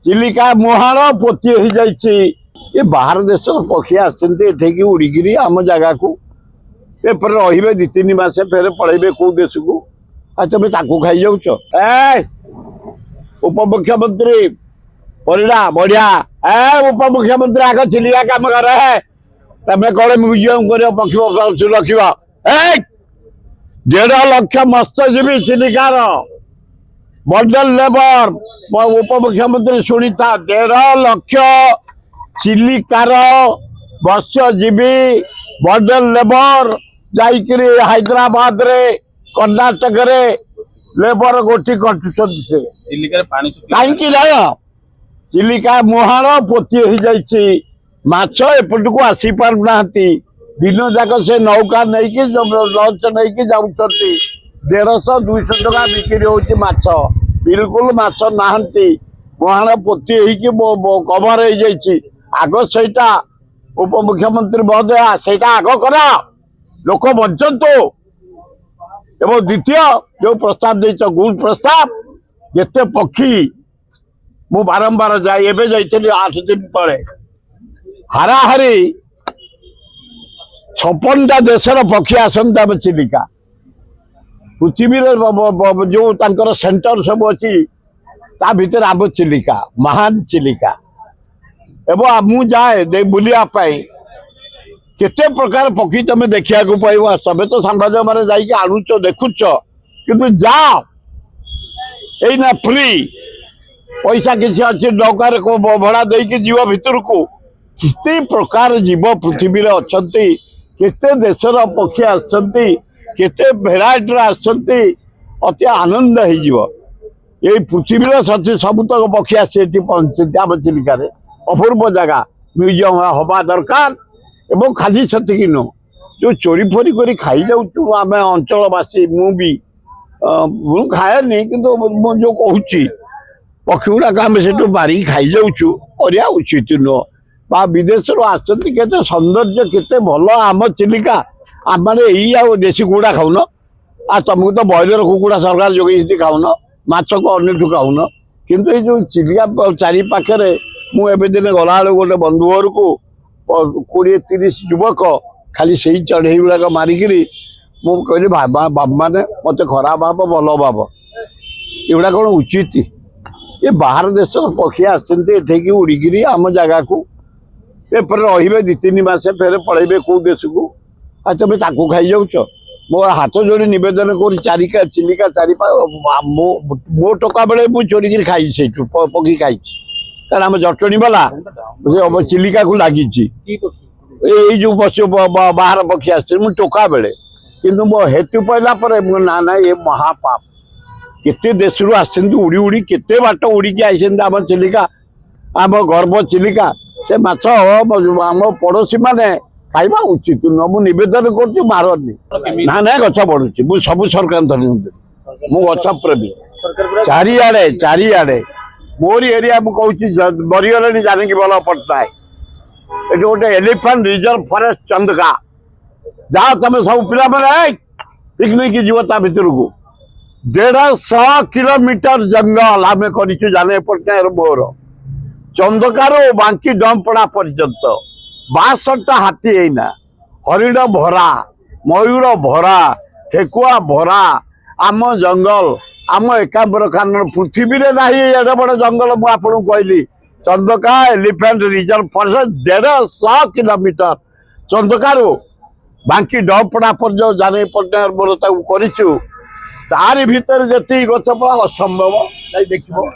चिलिका मुहाण पोती हो जाए बाहर देश पक्षी आसठी उड़िकी आम जगह को रे दी तीन मास फेर पलैबे कौ देश को तुम ताकू खाई जाऊच उपमुख्यमंत्री परिडा बढ़िया उपमुख्यमंत्री आग चिलिका कम कर तमें कौन म्यूजियम कर पक्षी रखा 1.5 लाख मत्स्यजीवी चिलिकार वर्ल्ड लेबर उपमुख्यमंत्री शुणी था 1.5 लाख चिलिकार मत्स्यजीवी वर्ल्ड लेबर जाइकरी हैदराबाद रे कर्णाटक रे लेबर गोटी कटुଛନ୍ତି से कहीं जाए चिलिका मुहाण पोती हो जाए माछ एपट को आसी पारना दिन जाक से नौका नहीं लंच नहीं जाऊँ 150-200 टका बिक्री होती माछ बिल्कुल माछ नहांती मुहाण पोती कभर हो जाए आग सहीटा उपमुख्यमंत्री महोदय सहीटा आग करा लोक बंचतु एवं द्वितीय जो प्रस्ताव देच गुड प्रस्ताव जिते पक्षी मु बारंबार जाए एवं जाइए 8 दिन तले हाराहारी 56टा देशर पक्षी आसंत आम चिलिका पृथ्वी जो तांकर सेंटर सब अच्छी ता भीतर आम चिलिका महान चिलिका एवं मु जाए बुलिया केते प्रकार पक्षी तुम देखा पाइब तबे तो सांबादिक मैंने जाइए आणुच देखुच कि जाओ यही फ्री पैसा किसी अच्छी डकार भड़ा देकी जीव भितर को किते प्रकार जीव पृथ्वी अच्छा केते देशर पक्षी आसती केते भेराइटी आसती अति आनंद हो पृथ्वी सची सबुतक पक्षी आसी पहुंचती आम चिलिका अपूर्व जगह म्यूजियम हवा दरकार एवं खाली से नु जो चोरी फोरी कर खाई जाऊँ आम अंचलवासी मु खाएनी कि जो कहूँ पक्षी गुड़ाक आम से मारिकी खाई जाऊँ उचित नुह बा विदेश आसती के सौंदर्य केते भल आम चिलिका आम यही देशी कुकुड़ा खाऊन आ तुमको तो ब्रॉयलर कुकुड़ा सरकार जोगे खाऊन माछ को अन्यठू खाऊन किंतु ये जो चिलिका चारिपाखे मुझे दिन गला गोटे बंधु घर को 20-30 युवक खाली से चढ़ई गुड़ाक मारिकी मुझे कहली बाबा मैंने मत खराब भाव भल भाव एगुड़ा कौन उचित ये बाहर देश पक्षी आसठी उड़िकी आम जगह को रे 2-3 मास फेर पलैबे कौ देश को तुम ताकू खाई जाऊच मो हाथ जोड़ी नवेदन कर चारिका चिलिका चारि मो टका बेले मुझे चोरी खाई से पक्षी खाई कारण आम जटणी वाला चिलिका को लगी जो पशु बाहर पक्षी आस टोका बेले किंतु मो हेतु पाइला ना ना ये महापाप केते देश उड़ी उड़ी केते बाट उड़िकी आम चिलिका आम गर्भ चिलिका से माछ आम पड़ोशी माने खाइबा उचित नुह मु नवेदन कर मारनी ना ना गछ बढ़ुची मु सब सरकार धनी मु गछ प्रेमी चारिआडे मोरी एरिया मुझे मरीगले जानकी बल पट्टनायक ये गोटे एलिफेंट रिजर्व फॉरेस्ट चंदका जाओ तुम सब पिला पिकनिक जीव ता भर को 150 किलोमीटर जंगल आम कर जाने पट्टनायक मोर चंदकार बांकी डमपड़ा पर्यंत 62टा हाथी है हरिण भरा मयूर भरा ठेकुआ भरा आम जंगल आम एकाम्बर कानन पृथ्वी में ना एडे बड़ जंगल मुझे कहली Chandaka elephant reserve forest 150 kilometre चंदकार बांकी डमपड़ा पर्यटन जाने पट्टनायक मोर तारी भितर जी गछ असंभव देखिए।